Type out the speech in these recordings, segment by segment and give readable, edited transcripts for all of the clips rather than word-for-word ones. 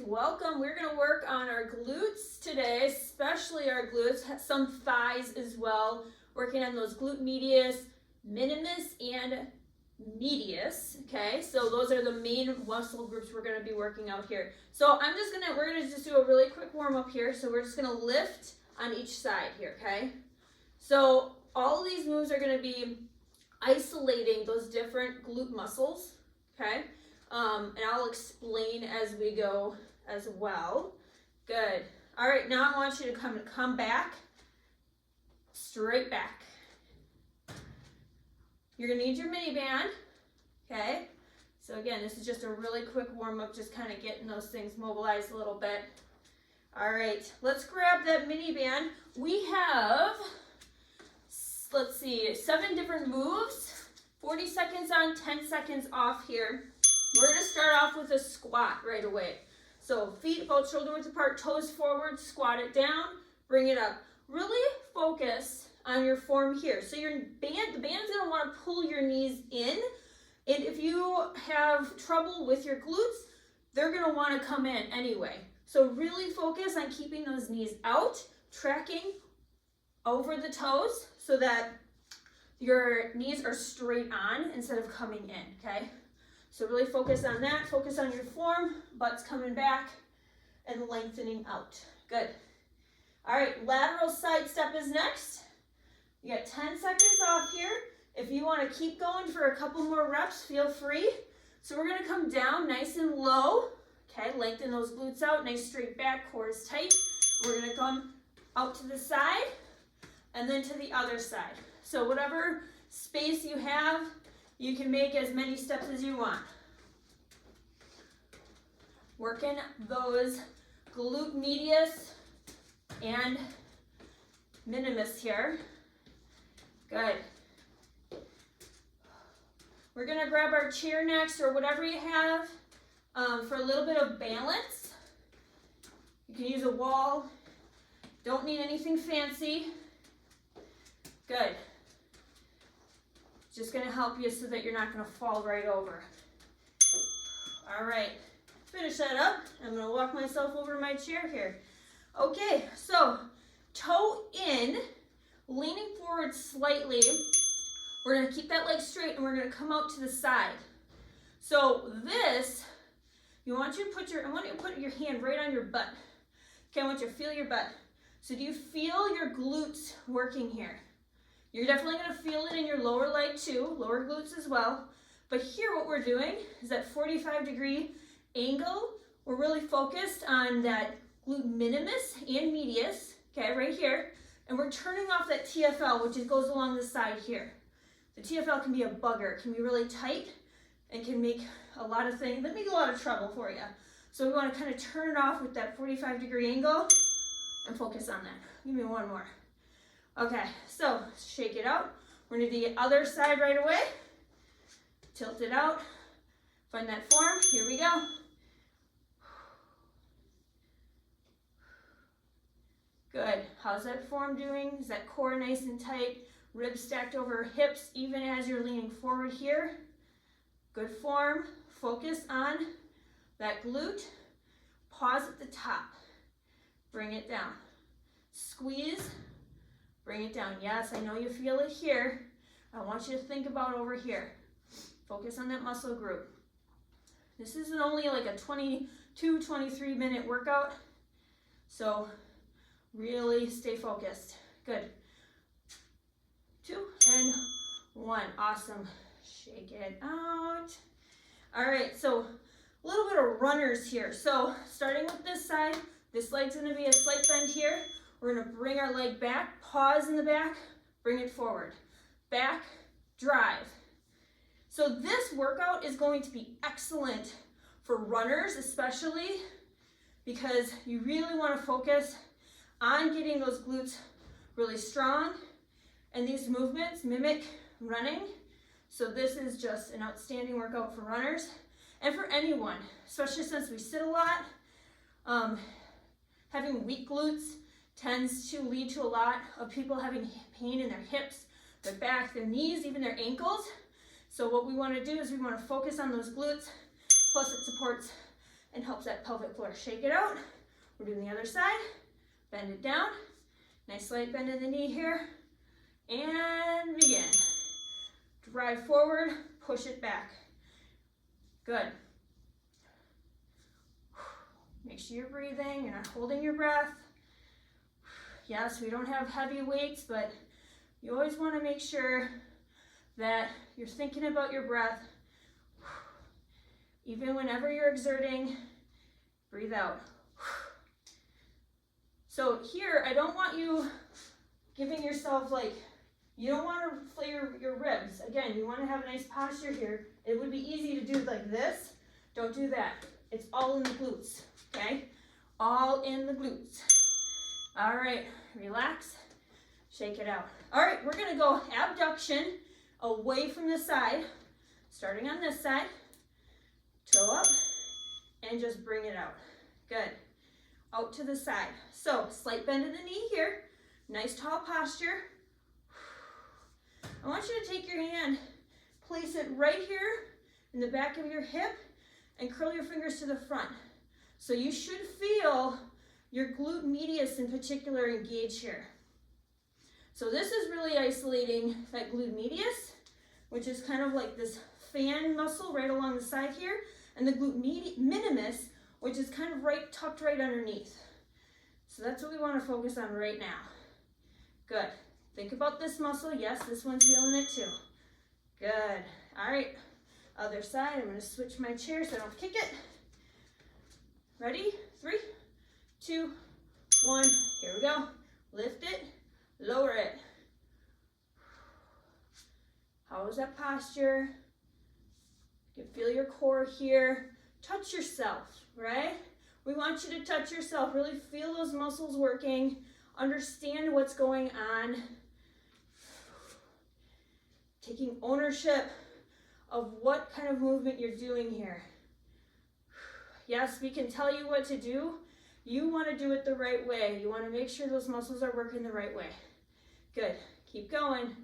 welcome. We're going to work on our glutes today, especially our glutes, some thighs as well, working on those glute medius, minimus, and medius. Okay, so those are the main muscle groups we're going to be working out here. So we're going to just do a really quick warm up here. So we're just going to lift on each side here, okay? So all of these moves are going to be isolating those different glute muscles, okay? And I'll explain as we go as well. Good. All right, now I want you to come back, straight back. You're gonna need your mini band, okay? So again, this is just a really quick warm up, just kind of getting those things mobilized a little bit. All right, let's grab that mini band. We have, let's see, 7 different moves, 40 seconds on, 10 seconds off here. We're going to start off with a squat right away. So feet about shoulder width apart, toes forward, squat it down, bring it up. Really focus on your form here. So the band's going to want to pull your knees in. And if you have trouble with your glutes, they're going to want to come in anyway. So really focus on keeping those knees out, tracking over the toes so that your knees are straight on instead of coming in, okay? So really focus on that, focus on your form, butt's coming back and lengthening out. Good. All right, lateral side step is next. You got 10 seconds off here. If you want to keep going for a couple more reps, feel free. So we're going to come down nice and low. Okay, lengthen those glutes out, nice straight back, core is tight. We're going to come out to the side and then to the other side. So whatever space you have, you can make as many steps as you want. Working those glute medius and minimus here. Good. We're going to grab our chair next or whatever you have for a little bit of balance. You can use a wall. Don't need anything fancy. Good. Just going to help you so that you're not going to fall right over. All right, finish that up. I'm going to walk myself over to my chair here. Okay, so toe in, leaning forward slightly. We're going to keep that leg straight and we're going to come out to the side. So this, I want you to put your hand right on your butt. Okay, I want you to feel your butt. So do you feel your glutes working here? You're definitely going to feel it in your lower leg too, lower glutes as well. But here what we're doing is that 45-degree angle. We're really focused on that glute minimus and medius, okay, right here. And we're turning off that TFL, which goes along the side here. The TFL can be a bugger. It can be really tight and can make a lot of things, that make a lot of trouble for you. So we want to kind of turn it off with that 45-degree angle and focus on that. Give me one more. Okay, so shake it out. We're going to do the other side right away. Tilt it out. Find that form. Here we go. Good. How's that form doing? Is that core nice and tight? Ribs stacked over hips even as you're leaning forward here. Good form. Focus on that glute. Pause at the top. Bring it down. Squeeze. Bring it down. Yes, I know you feel it here. I want you to think about over here. Focus on that muscle group. This isn't only like a 22, 23 minute workout. So really stay focused. Good. 2 and 1. Awesome. Shake it out. All right, so a little bit of runners here. So starting with this side, this leg's going to be a slight bend here. We're going to bring our leg back, pause in the back, bring it forward. Back, drive. So this workout is going to be excellent for runners especially because you really want to focus on getting those glutes really strong. And these movements mimic running. So this is just an outstanding workout for runners and for anyone, especially since we sit a lot. Having weak glutes tends to lead to a lot of people having pain in their hips, their back, their knees, even their ankles. So what we want to do is we want to focus on those glutes, plus it supports and helps that pelvic floor. Shake it out. We're doing the other side. Bend it down. Nice slight bend in the knee here. And begin. Drive forward, push it back. Good. Make sure you're breathing, you're not holding your breath. Yes, we don't have heavy weights, but you always want to make sure that you're thinking about your breath. Even whenever you're exerting, breathe out. So here, I don't want you giving yourself like, you don't want to flare your ribs. Again, you want to have a nice posture here. It would be easy to do like this. Don't do that. It's all in the glutes, okay? All in the glutes. All right, relax, shake it out. All right, we're gonna go abduction away from the side, starting on this side, toe up, and just bring it out. Good, out to the side. So, slight bend in the knee here, nice tall posture. I want you to take your hand, place it right here in the back of your hip, and curl your fingers to the front. So you should feel your glute medius in particular engage here. So this is really isolating that glute medius, which is kind of like this fan muscle right along the side here, and the glute minimus, which is kind of right tucked right underneath. So that's what we want to focus on right now. Good. Think about this muscle. Yes, this one's feeling it too. Good. All right. Other side. I'm going to switch my chair so I don't kick it. Ready? 3, 2, 1. Here we go. Lift it. Lower it. How is that posture? You can feel your core here. Touch yourself, right? We want you to touch yourself. Really feel those muscles working. Understand what's going on. Taking ownership of what kind of movement you're doing here. Yes, we can tell you what to do. You want to do it the right way. You want to make sure those muscles are working the right way. Good. Keep going.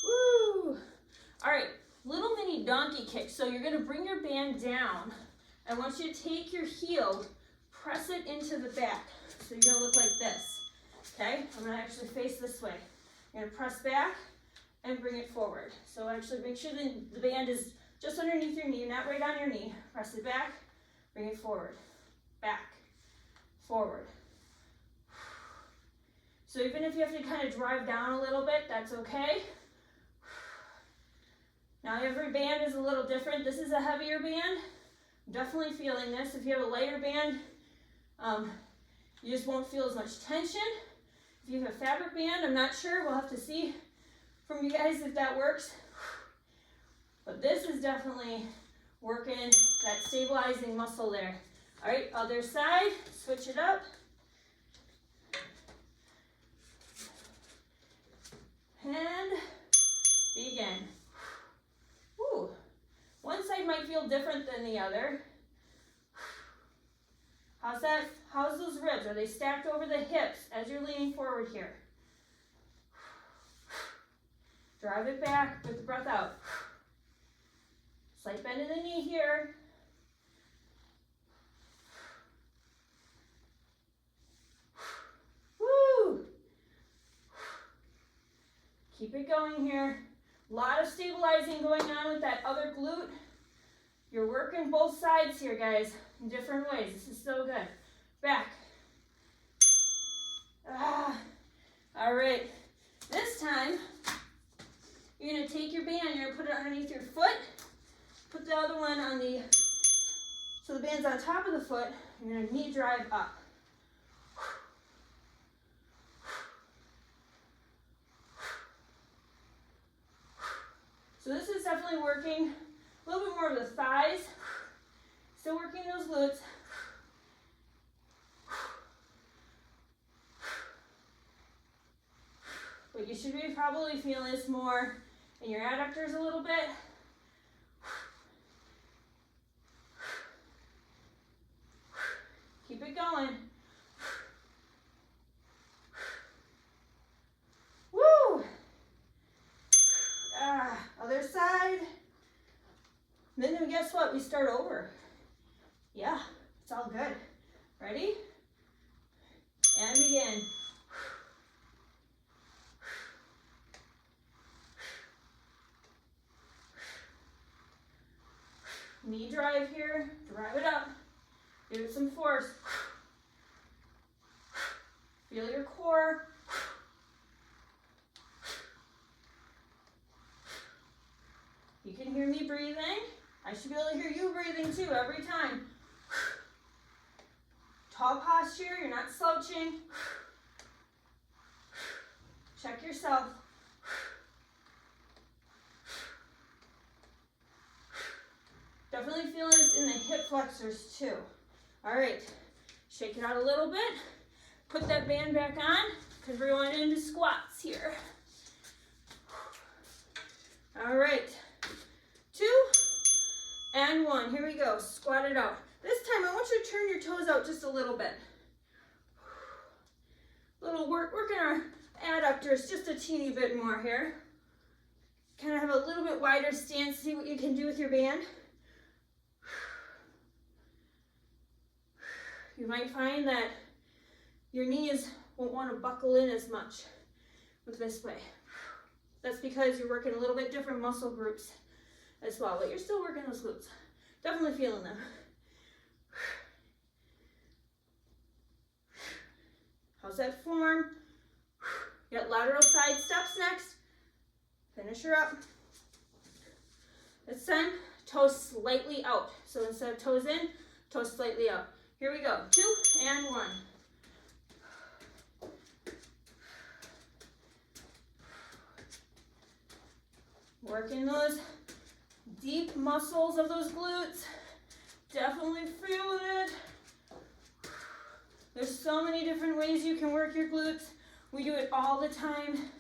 Woo! All right, little mini donkey kick. So you're going to bring your band down. I want you to take your heel, press it into the back. So you're going to look like this. Okay? I'm going to actually face this way. You're going to press back and bring it forward. So actually make sure the band is just underneath your knee, not right on your knee. Press it back, bring it forward, back, forward. So even if you have to kind of drive down a little bit, that's okay. Now every band is a little different. This is a heavier band. I'm definitely feeling this. If you have a lighter band, you just won't feel as much tension. If you have a fabric band, I'm not sure. We'll have to see from you guys if that works. But this is definitely working that stabilizing muscle there. All right, other side, switch it up. And begin. Woo. One side might feel different than the other. How's that? How's those ribs? Are they stacked over the hips as you're leaning forward here? Drive it back with the breath out. Slight bend in the knee here. Woo! Keep it going here. A lot of stabilizing going on with that other glute. You're working both sides here, guys, in different ways. This is so good. Back. All right. This time, you're going to take your band, you're going to put it underneath your foot. Put the other one on the, so the band's on top of the foot. You're going to knee drive up. So this is definitely working a little bit more of the thighs. Still working those glutes. But you should be probably feeling this more in your adductors a little bit. Keep it going. Woo! Other side. Then guess what? We start over. Yeah, it's all good. Ready? And begin. Knee drive here. Drive it up. Give it some force. Feel your core. You can hear me breathing. I should be able to hear you breathing too every time. Tall posture, you're not slouching. Check yourself. Definitely feeling this in the hip flexors too. All right, shake it out a little bit. Put that band back on because we're going into squats here. All right, 2 and 1. Here we go. Squat it out. This time I want you to turn your toes out just a little bit. Working our adductors just a teeny bit more here. Kind of have a little bit wider stance. See what you can do with your band. You might find that your knees won't want to buckle in as much with this way. That's because you're working a little bit different muscle groups as well, but you're still working those glutes. Definitely feeling them. How's that form? You got lateral side steps next. Finish her up. This time, toes slightly out. So instead of toes in, toes slightly out. Here we go. 2 and 1. Working those deep muscles of those glutes. Definitely feeling it. There's so many different ways you can work your glutes. We do it all the time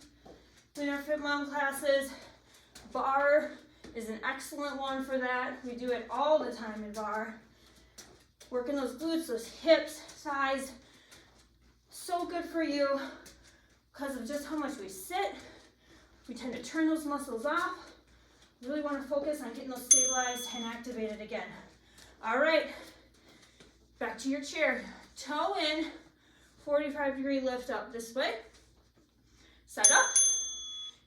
in our Fit Mom classes. Bar is an excellent one for that. We do it all the time in bar. Working those glutes, those hips, thighs. So good for you because of just how much we sit. We tend to turn those muscles off. Really want to focus on getting those stabilized and activated again. All right, back to your chair. Toe in, 45-degree lift up this way. Set up.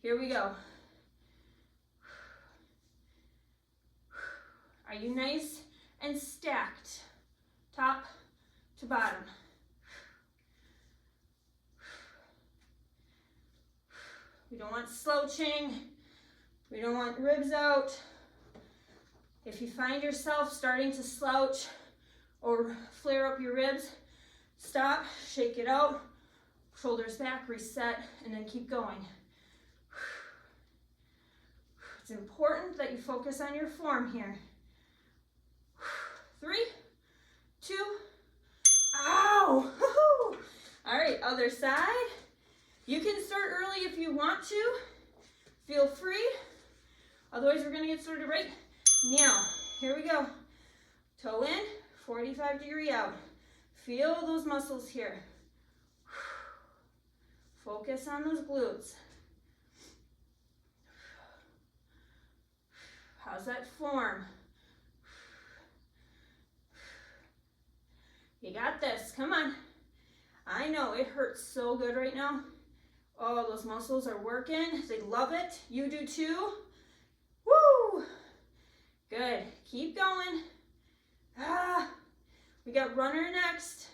Here we go. Are you nice and stacked, top to bottom? We don't want slouching. We don't want ribs out. If you find yourself starting to slouch or flare up your ribs, stop, shake it out, shoulders back, reset, and then keep going. It's important that you focus on your form here. 3, 2, ow! All right, other side. You can start early if you want to. Feel free. Otherwise, we're gonna get started right now. Here we go. Toe in, 45-degree out. Feel those muscles here. Focus on those glutes. How's that form? You got this, come on. I know it hurts so good right now. Oh, those muscles are working. They love it. You do too. Woo! Good. Keep going. We got runner next.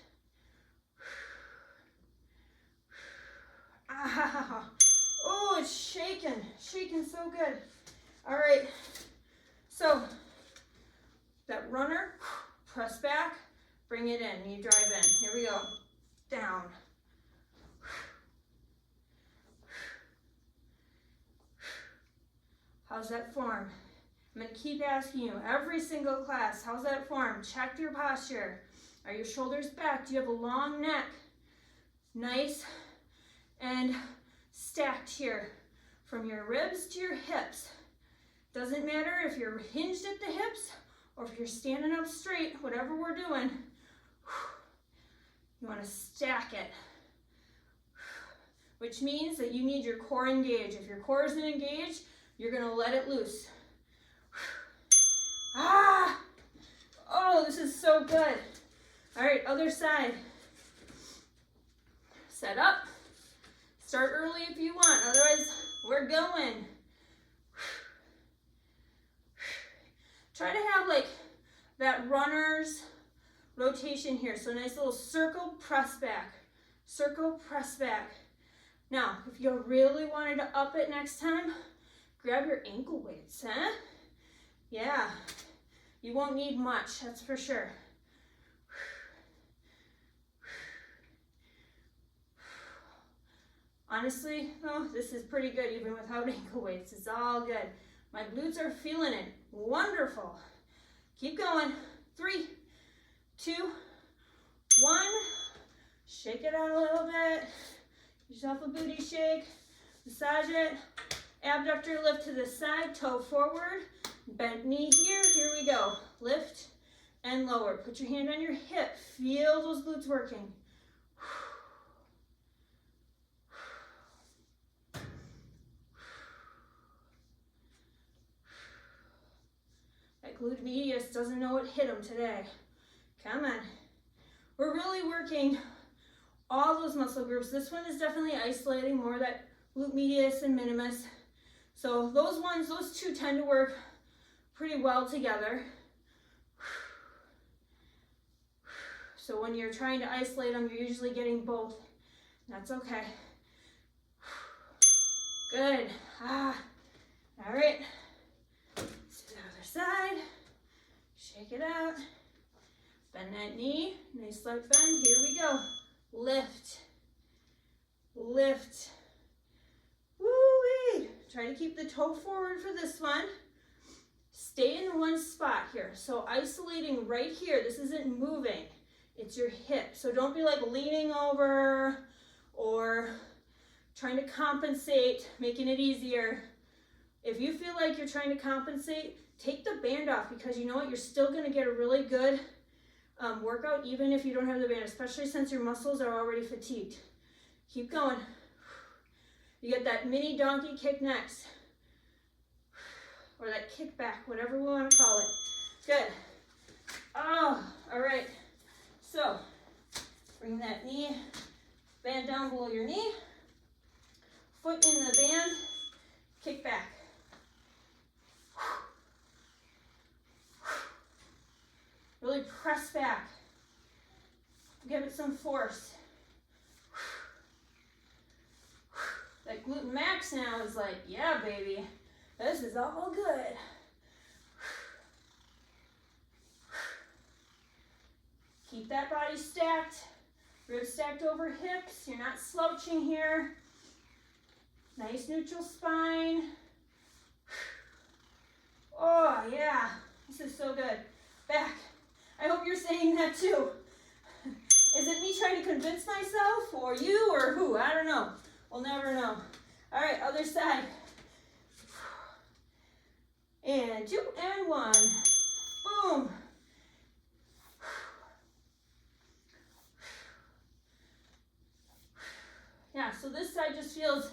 Oh, it's shaking. Shaking so good. All right. So, that runner, press back, bring it in. You drive in. Here we go. Down. How's that form? I'm going to keep asking you every single class, how's that form? Check your posture. Are your shoulders back? Do you have a long neck? Nice and stacked here from your ribs to your hips. Doesn't matter if you're hinged at the hips or if you're standing up straight, whatever we're doing, you want to stack it, which means that you need your core engaged. If your core isn't engaged, You're gonna let it loose. Ah! Oh, this is so good. All right, other side. Set up. Start early if you want, otherwise we're going. Try to have like that runner's rotation here. So nice little circle, press back. Circle, press back. Now, if you really wanted to up it next time, grab your ankle weights, huh? Yeah, you won't need much, that's for sure. Honestly, though, this is pretty good even without ankle weights. It's all good. My glutes are feeling it. Wonderful. Keep going. 3, 2, 1. Shake it out a little bit. Give yourself a booty shake. Massage it. Abductor lift to the side, toe forward. Bent knee here. Here we go. Lift and lower. Put your hand on your hip. Feel those glutes working. Glute medius doesn't know what hit him today. Come on. We're really working all those muscle groups. This one is definitely isolating more that glute medius and minimus. So those two tend to work pretty well together. So when you're trying to isolate them, you're usually getting both. That's okay. Good. All right. Side, shake it out, bend that knee, nice slight bend, here we go, lift, lift, woo-wee, try to keep the toe forward for this one, stay in one spot here, so isolating right here, this isn't moving, it's your hip, so don't be like leaning over or trying to compensate, making it easier. If you feel like you're trying to compensate, take the band off, because you know what, you're still going to get a really good workout even if you don't have the band, especially since your muscles are already fatigued. Keep going. You get that mini donkey kick next, or that kick back, whatever we want to call it. Good. Oh, all right. So bring that knee, band down below your knee, foot in the band, kick back. Really press back. Give it some force. That glute max now is like, yeah, baby, this is all good. Keep that body stacked. Ribs stacked over hips. You're not slouching here. Nice neutral spine. Oh, yeah. This is so good. Back. I hope you're saying that too. Is it me trying to convince myself, or you, or who? I don't know. We'll never know. All right, other side. And 2 and 1. Boom. Yeah, so this side just feels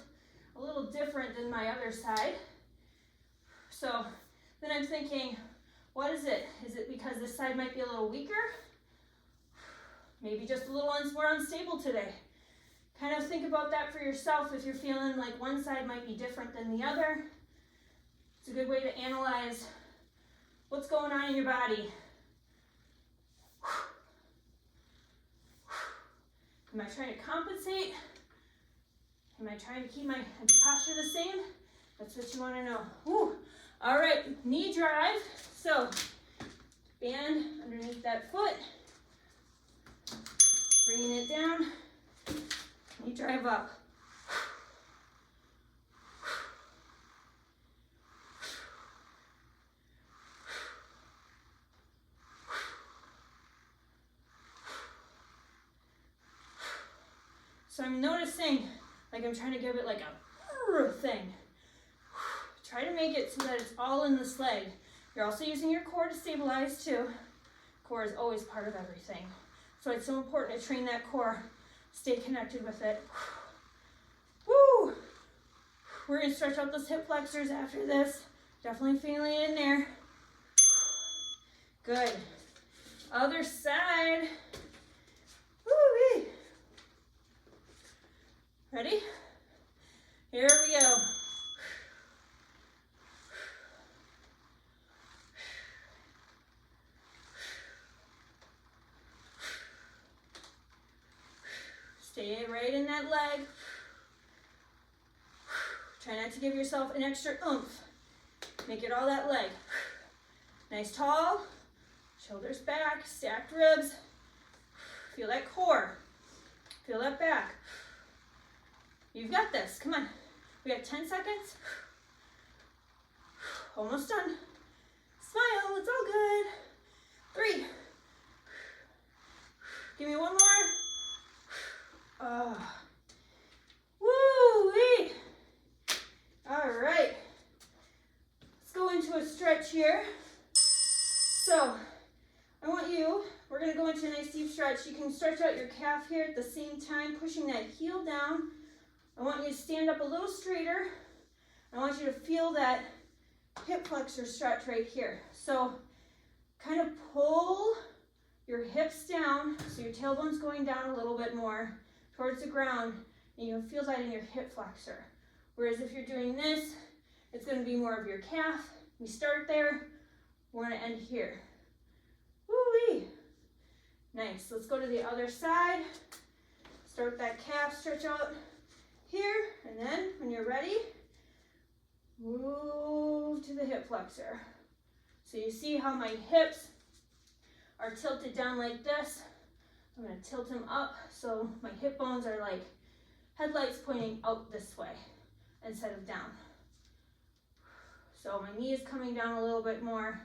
a little different than my other side. So then I'm thinking, what is it? Is it because this side might be a little weaker? Maybe just a little more unstable today. Kind of think about that for yourself if you're feeling like one side might be different than the other. It's a good way to analyze what's going on in your body. Am I trying to compensate? Am I trying to keep my posture the same? That's what you want to know. Whew. All right, knee drive. So, band underneath that foot. Bringing it down. Knee drive up. So I'm noticing, like I'm trying to give it like a thing. Try to make it so that it's all in this leg. You're also using your core to stabilize too. Core is always part of everything. So it's so important to train that core, stay connected with it. Woo! We're gonna stretch out those hip flexors after this. Definitely feeling it in there. Good. Other side. Woo-wee. Ready? Here we go. Stay right in that leg. Try not to give yourself an extra oomph. Make it all that leg. Nice tall, shoulders back, stacked ribs. Feel that core. Feel that back. You've got this. Come on. We have 10 seconds. Almost done. Smile. It's all good. 3. Give me one more. Woo-wee. All right. Let's go into a stretch here. So, we're going to go into a nice deep stretch. You can stretch out your calf here at the same time, pushing that heel down. I want you to stand up a little straighter. I want you to feel that hip flexor stretch right here. So, kind of pull your hips down, so your tailbone's going down a little bit more towards the ground, and you'll feel that in your hip flexor. Whereas if you're doing this, it's going to be more of your calf. We start there, we're going to end here. Woo-wee. Nice. Let's go to the other side. Start that calf stretch out here, and then when you're ready, move to the hip flexor. So you see how my hips are tilted down like this. I'm going to tilt them up so my hip bones are like headlights pointing out this way instead of down. So my knee is coming down a little bit more.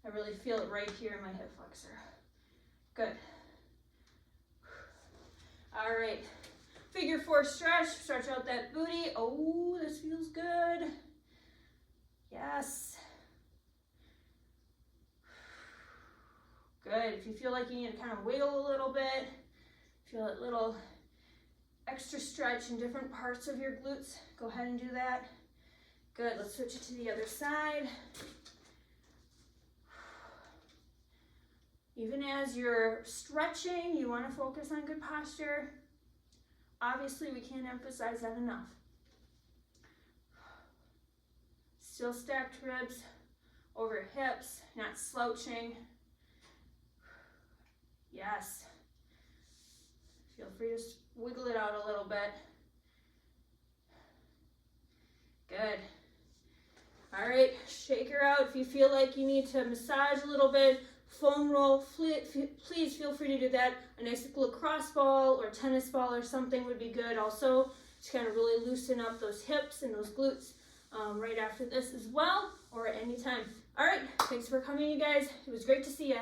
I really feel it right here in my hip flexor. Good. All right. Figure 4 stretch. Stretch out that booty. Oh, this feels good. Yes. Good. If you feel like you need to kind of wiggle a little bit, feel that little extra stretch in different parts of your glutes, go ahead and do that. Good. Let's switch it to the other side. Even as you're stretching, you want to focus on good posture. Obviously, we can't emphasize that enough. Still stacked ribs over hips, not slouching. Yes. Feel free to wiggle it out a little bit. Good. All right, shake her out. If you feel like you need to massage a little bit, foam roll, please feel free to do that. A nice lacrosse ball or tennis ball or something would be good also to kind of really loosen up those hips and those glutes right after this as well, or at any time. All right, thanks for coming, you guys. It was great to see you.